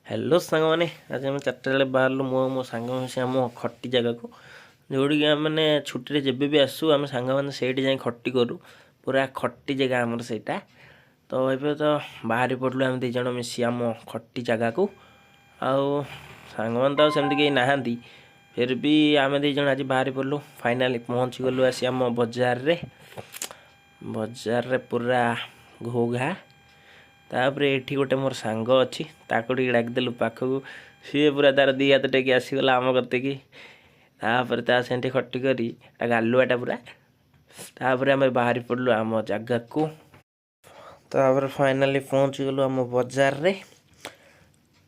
hello सांग मैंने आज आम 4टा बेले बाहर मो सांग मिसी आम खटी जगह को जोड़ी मैंने छुट्टी जब भी आसू आम सांग मैंने से जाए खटी करूँ पूरा खटी जगह आमर सेटा तो ये तो बाहरी पड़लु आम दीज मिसी आम खटी जगह को आउ सांग मैंने तो सेमती कहीं नहांती फिर भी आम दीज आज बाहरी पड़लु फाइनाली पहुँची गलु आसी आम बजार रे पूरा घोघा तापर एठी गोटे मोर सांग अच्छी ताको टिके डाकिदेलु पाखक सी पूरा तार दी हाथ टेक आसीगला आम करते कि तापर ता सेठी खटी करी गालुआटा पूरा तापर आम बाहरी पड़लु आम जगह को तापर फाइनाली पहुँची गलु आम बजार रे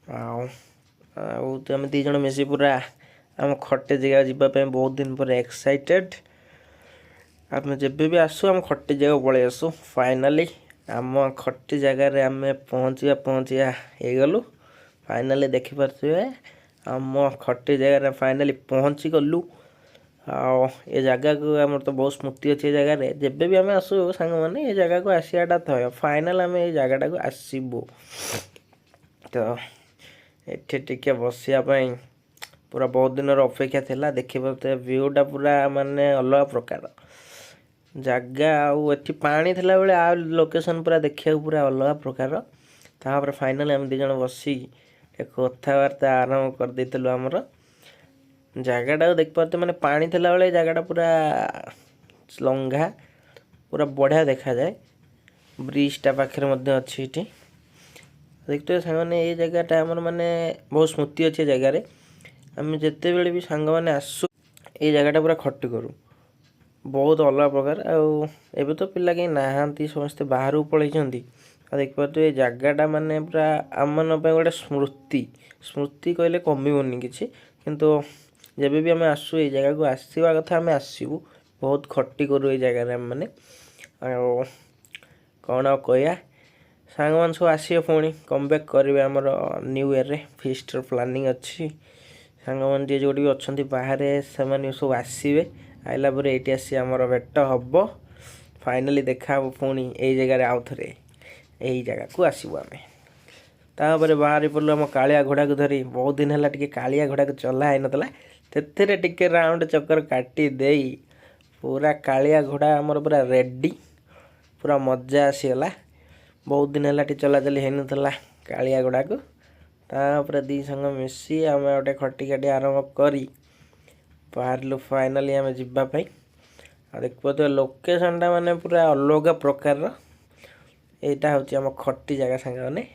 तो आम दी जण मिसी पूरा आम खटे जगह जावाई बहुत दिन पर एक्साइटेड आम जब भी आसू आम खटे जगह पलि आसू फाइनाली आम खटी जगार आम पहुँचा हो गलु फाइनाली देखिपे आम खटी जगार फाइनाली पहुँची गलु ये जगह को आम तो बहुत स्मृति अच्छे जगार जब भी आम आसू सांग मैंने ये जगह को आसाटा थय फाइनाल आम ये जगटा को आसबू तो ये टिके बसापी पूरा बहुत दिन अपेक्षा थिला देखिए व्यूटा पूरा माने अलग प्रकार जगह आठी पानी थिला बेले आ लोकेशन पूरा देखा पूरा अलग प्रकार तापर फाइनाल आम दिज बसी कथबार्ता आरंभ कर देलु आमर जगटा देख पारे मैंने पानी थिला बेले जगटा पूरा लंघा पूरा बढ़िया देखा जाए ब्रिजटा पाखे अच्छी देखते सामने ये जगहटा आमर माने बहुत स्मृति अच्छे जगार आम जिते बड़े भी सांग मैंने आसू ये जगहटा पूरा खटी करूँ बहुत अलग प्रकार आबे तो पिला कहीं नहांती समस्ते बाहर को पलि देख पारे ये जगहटा माने पूरा आम मन गोटे स्मृति स्मृति कहले कमिबनी किसी किंतु जब भी आम आसू ये जगह को आसवा कथा आम आसबू बहुत खटी करूँ ये जगह आम मैंने कौन कह सांग मान सब आसवे पुणी कमबैक करेंगे आमर न्यू ईयर रे फिस्टर प्लानिंग अच्छी सांग मान जी जो भी अच्छा बाहर से सब आसवे आइला पर ये आसी आमर भेट हम फाइनाली देखा पुणी यही जगार आउ थे यही जगह को आसबू आम तापर बाहरी पड़लु आम कालिया घोड़ा को धरी बहुत दिन है टे कालिया घोड़ा को चला है नाला तेरे टिके राउंड चक्कर काटी दे पूरा कालिया घोड़ा आमर पूरा रेडी पूरा मजा आसीगला बहुत दिन है चला चली होता कालिया घोड़ा को तापर दी संग मिसी आम गोटे खटी काटी आरंभ करी बाहर फाइनाली आम जावाई देख पाते लोकेशनटा माने पूरा अलग प्रकार यहाँ हूँ आम खटी जगह सांग मैंने